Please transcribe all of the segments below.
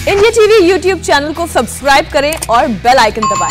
India TV YouTube channel को subscribe करें और बेल आइकन दबाएं।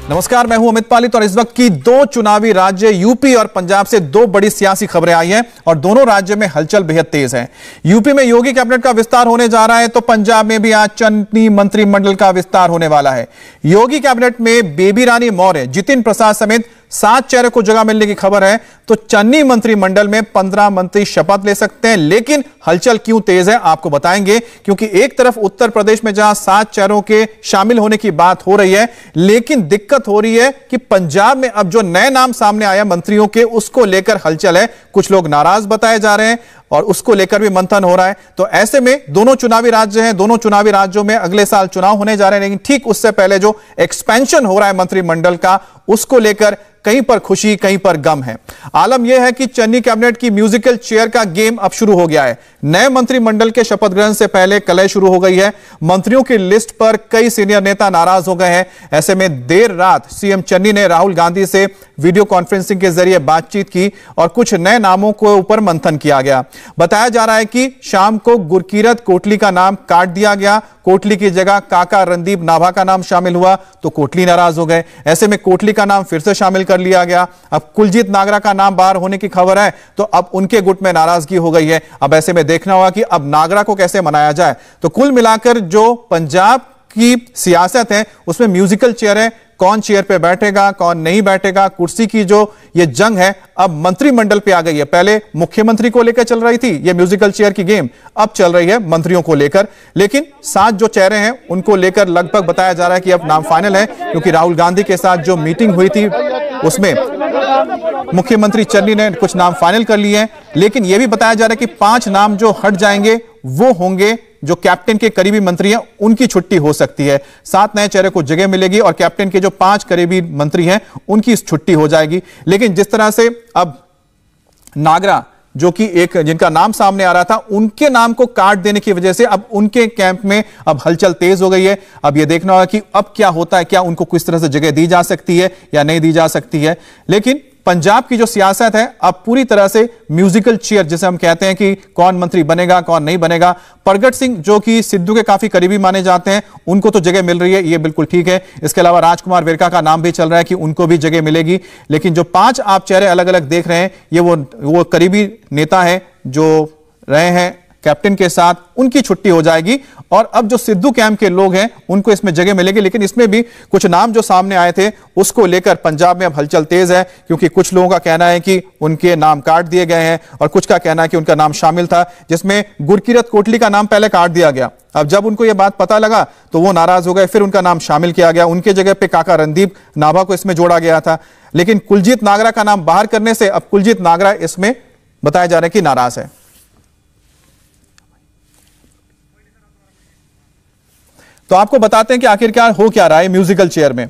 नमस्कार, मैं हूं अमित पालित और इस वक्त की दो चुनावी राज्य यूपी और पंजाब से दो बड़ी सियासी खबरें आई हैं और दोनों राज्य में हलचल बेहद तेज है। यूपी में योगी कैबिनेट का विस्तार होने जा रहा है तो पंजाब में भी आज चन्नी मंत्रिमंडल का विस्तार होने वाला है। योगी कैबिनेट में बेबी रानी मौर्य, जितिन प्रसाद समेत 7 चेहरे को जगह मिलने की खबर है तो चन्नी मंत्रिमंडल में 15 मंत्री शपथ ले सकते हैं। लेकिन हलचल क्यों तेज है आपको बताएंगे, क्योंकि एक तरफ उत्तर प्रदेश में जहां 7 चेहरों के शामिल होने की बात हो रही है, लेकिन दिक्कत हो रही है कि पंजाब में अब जो नए नाम सामने आया मंत्रियों के, उसको लेकर हलचल है। कुछ लोग नाराज बताए जा रहे हैं और उसको लेकर भी मंथन हो रहा है। तो ऐसे में दोनों चुनावी राज्य हैं, दोनों चुनावी राज्यों में अगले साल चुनाव होने जा रहे हैं, लेकिन ठीक उससे पहले जो एक्सपेंशन हो रहा है मंत्रिमंडल का, उसको लेकर कहीं पर खुशी कहीं पर गम है। आलम यह है कि चन्नी कैबिनेट की म्यूजिकल चेयर का गेम अब शुरू हो गया है। नए मंत्रिमंडल के शपथ ग्रहण से पहले कलह शुरू हो गई है। मंत्रियों की लिस्ट पर कई सीनियर नेता नाराज हो गए हैं। ऐसे में देर रात सीएम चन्नी ने राहुल गांधी से वीडियो कॉन्फ्रेंसिंग के जरिए बातचीत की और कुछ नए नामों के ऊपर मंथन किया गया। बताया जा रहा है कि शाम को गुरकीरत कोटली का नाम काट दिया गया। कोटली की जगह काका रणदीप नाभा का नाम शामिल हुआ तो कोटली नाराज हो गए। ऐसे में कोटली का नाम फिर से शामिल कर लिया गया। अब कुलजीत नागरा का नाम बाहर होने की खबर है तो अब उनके गुट में नाराजगी हो गई है। अब ऐसे में देखना होगा कि अब नागरा को कैसे मनाया जाए। तो कुल मिलाकर जो पंजाब की सियासत है उसमें म्यूजिकल चेयर है, कौन चेयर पे बैठेगा कौन नहीं बैठेगा, कुर्सी की जो ये जंग है अब मंत्रिमंडल पे आ गई है। पहले मुख्यमंत्री को लेकर चल रही थी ये म्यूजिकल चेयर की गेम, अब चल रही है मंत्रियों को लेकर। लेकिन 7 जो चेहरे हैं उनको लेकर लगभग बताया जा रहा है कि अब नाम फाइनल है, क्योंकि राहुल गांधी के साथ जो मीटिंग हुई थी उसमें मुख्यमंत्री चन्नी ने कुछ नाम फाइनल कर लिए हैं। लेकिन यह भी बताया जा रहा है कि 5 नाम जो हट जाएंगे वो होंगे जो कैप्टन के करीबी मंत्री हैं, उनकी छुट्टी हो सकती है। 7 नए चेहरे को जगह मिलेगी और कैप्टन के जो 5 करीबी मंत्री हैं उनकी छुट्टी हो जाएगी। लेकिन जिस तरह से अब नागरा जो कि एक जिनका नाम सामने आ रहा था, उनके नाम को काट देने की वजह से अब उनके कैंप में अब हलचल तेज हो गई है। अब यह देखना होगा कि अब क्या होता है, क्या उनको किस तरह से जगह दी जा सकती है या नहीं दी जा सकती है। लेकिन पंजाब की जो सियासत है अब पूरी तरह से म्यूजिकल चेयर जिसे हम कहते हैं कि कौन मंत्री बनेगा कौन नहीं बनेगा। प्रगट सिंह जो कि सिद्धू के काफी करीबी माने जाते हैं, उनको तो जगह मिल रही है, ये बिल्कुल ठीक है। इसके अलावा राजकुमार वेरका का नाम भी चल रहा है कि उनको भी जगह मिलेगी। लेकिन जो 5 आप चेहरे अलग अलग देख रहे हैं ये वो करीबी नेता है जो रहे हैं कैप्टन के साथ, उनकी छुट्टी हो जाएगी और अब जो सिद्धू कैंप के लोग हैं उनको इसमें जगह मिलेगी। लेकिन इसमें भी कुछ नाम जो सामने आए थे उसको लेकर पंजाब में अब हलचल तेज है, क्योंकि कुछ लोगों का कहना है कि उनके नाम काट दिए गए हैं और कुछ का कहना है कि उनका नाम शामिल था, जिसमें गुरकीरत कोटली का नाम पहले काट दिया गया। अब जब उनको यह बात पता लगा तो वो नाराज हो गए, फिर उनका नाम शामिल किया गया। उनके जगह पे काका रणदीप नाभा को इसमें जोड़ा गया था। लेकिन कुलजीत नागरा का नाम बाहर करने से अब कुलजीत नागरा इसमें बताया जा रहा है कि नाराज है। तो आपको बताते हैं कि आखिरकार हो क्या रहा है म्यूजिकल चेयर में।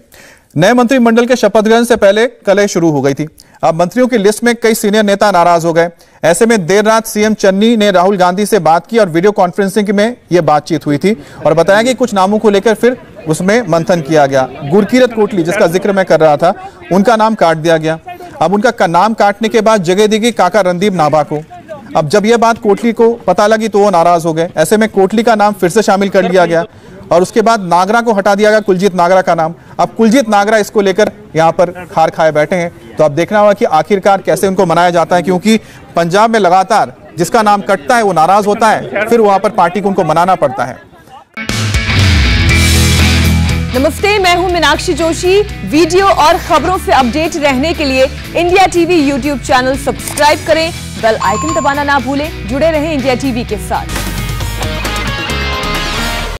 नए मंत्रिमंडल के शपथ ग्रहण से पहले कलह शुरू हो गई थी। अब मंत्रियों की लिस्ट में कई सीनियर नेता नाराज हो गए। ऐसे में देर रात सीएम चन्नी ने राहुल गांधी से बात की और वीडियो कॉन्फ्रेंसिंग में यह बातचीत हुई थी और बताया कि कुछ नामों को लेकर फिर उसमें मंथन किया गया। गुरकीरत कोटली जिसका जिक्र मैं कर रहा था, उनका नाम काट दिया गया। अब उनका नाम काटने के बाद जगह दी गई काका रणदीप नाभा को। अब जब यह बात कोटली को पता लगी तो वो नाराज हो गए। ऐसे में कोटली का नाम फिर से शामिल कर लिया गया और उसके बाद नागरा को हटा दिया गया, कुलजीत नागरा का नाम। अब कुलजीत नागरा इसको लेकर यहां पर खार खाए बैठे हैं। तो अब देखना होगा कि आखिरकार कैसे उनको मनाया जाता है, क्योंकि पंजाब में लगातार जिसका नाम कटता है वो नाराज होता है, फिर वहां पर पार्टी को उनको मनाना पड़ता है। नमस्ते, मैं हूं मीनाक्षी जोशी। वीडियो और खबरों से अपडेट रहने के लिए India TV YouTube channel subscribe करें, बेल आइकन दबाना ना भूलें। जुड़े रहें इंडिया टीवी के साथ।